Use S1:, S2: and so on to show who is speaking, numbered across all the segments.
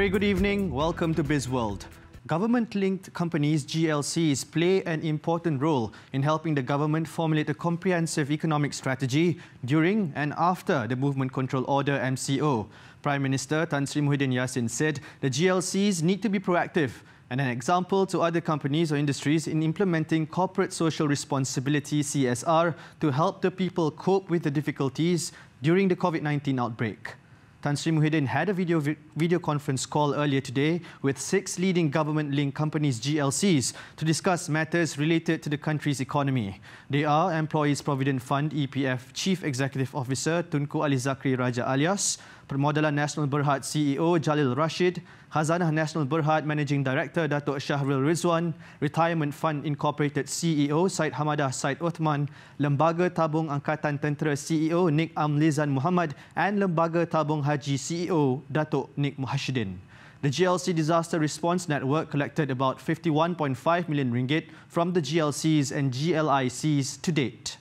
S1: very good evening. Welcome to Bizworld. Government-linked companies, GLCs, play an important role in helping the government formulate a comprehensive economic strategy during and after the Movement Control Order (MCO. Prime Minister Tan Sri Muhyiddin Yassin said the GLCs need to be proactive and an example to other companies or industries in implementing corporate social responsibility (CSR) to help the people cope with the difficulties during the COVID-19 outbreak. Tan Sri Muhyiddin had a video conference call earlier today with 6 leading government-linked companies, GLCs, to discuss matters related to the country's economy. They are Employees Provident Fund (EPF) Chief Executive Officer Tunku Ali Zakri Raja Alias, Permodalan Nasional Berhad CEO Jalil Rashid, Khazanah Nasional Berhad Managing Director Datuk Syahrul Rizwan, Retirement Fund Incorporated CEO Syed Hamadah Syed Othman, Lembaga Tabung Angkatan Tentera CEO Nik Amlizan Muhammad and Lembaga Tabung Haji CEO Datuk Nik Muhashidin. The GLC Disaster Response Network collected about RM51.5 million from the GLCs and GLICs to date.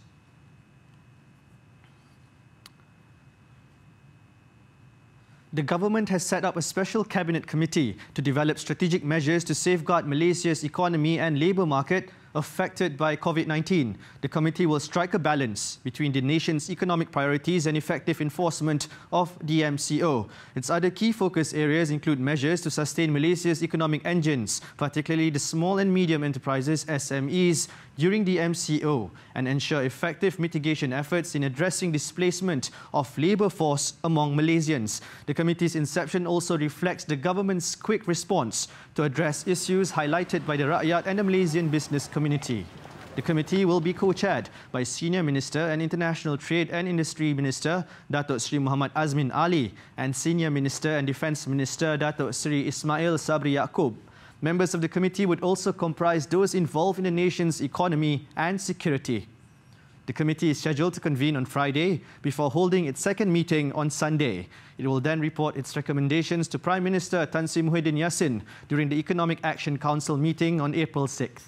S1: The government has set up a special cabinet committee to develop strategic measures to safeguard Malaysia's economy and labour market affected by COVID-19. The committee will strike a balance between the nation's economic priorities and effective enforcement of the MCO. Its other key focus areas include measures to sustain Malaysia's economic engines, particularly the small and medium enterprises (SMEs) during the MCO, and ensure effective mitigation efforts in addressing displacement of labour force among Malaysians. The committee's inception also reflects the government's quick response to address issues highlighted by the Rakyat and the Malaysian business community. The committee will be co-chaired by Senior Minister and International Trade and Industry Minister Datuk Sri Muhammad Azmin Ali and Senior Minister and Defence Minister Datuk Sri Ismail Sabri Yaakob. Members of the committee would also comprise those involved in the nation's economy and security. The committee is scheduled to convene on Friday before holding its second meeting on Sunday. It will then report its recommendations to Prime Minister Tan Sri Muhyiddin Yassin during the Economic Action Council meeting on April 6th.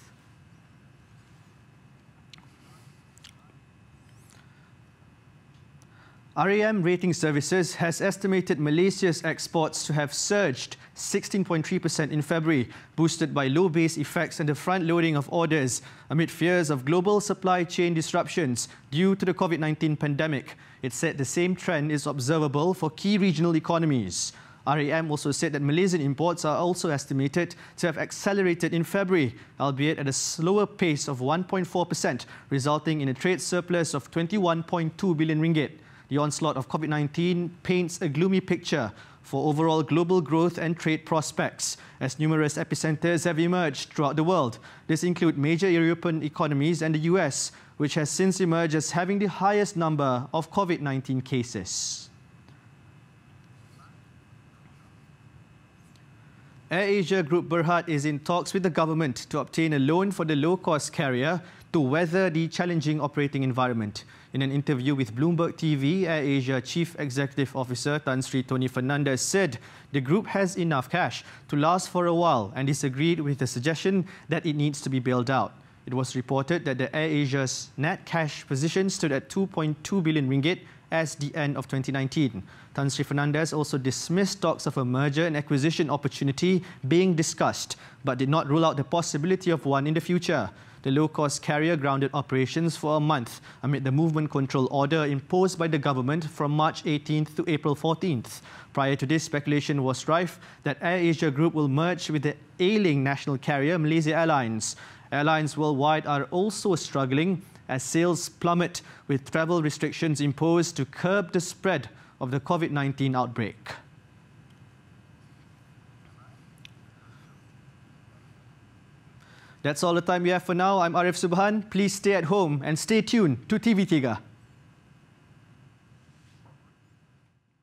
S1: RAM Rating Services has estimated Malaysia's exports to have surged 16.3% in February, boosted by low base effects and the front-loading of orders amid fears of global supply chain disruptions due to the COVID-19 pandemic. It said the same trend is observable for key regional economies. RAM also said that Malaysian imports are also estimated to have accelerated in February, albeit at a slower pace of 1.4%, resulting in a trade surplus of RM21.2 billion. The onslaught of COVID-19 paints a gloomy picture for overall global growth and trade prospects, as numerous epicenters have emerged throughout the world. This includes major European economies and the US, which has since emerged as having the highest number of COVID-19 cases. AirAsia Group Berhad is in talks with the government to obtain a loan for the low-cost carrier to weather the challenging operating environment. In an interview with Bloomberg TV, AirAsia Chief Executive Officer Tan Sri Tony Fernandez said the group has enough cash to last for a while and disagreed with the suggestion that it needs to be bailed out. It was reported that the AirAsia's net cash position stood at RM2.2 billion as the end of 2019. Tan Sri Fernandez also dismissed talks of a merger and acquisition opportunity being discussed, but did not rule out the possibility of one in the future. The low-cost carrier grounded operations for a month amid the movement control order imposed by the government from March 18th to April 14th. Prior to this, speculation was rife that AirAsia Group will merge with the ailing national carrier Malaysia Airlines. Airlines worldwide are also struggling as sales plummet with travel restrictions imposed to curb the spread of the COVID-19 outbreak. That's all the time we have for now. I'm Arif Subhan. Please stay at home and stay tuned to TV3.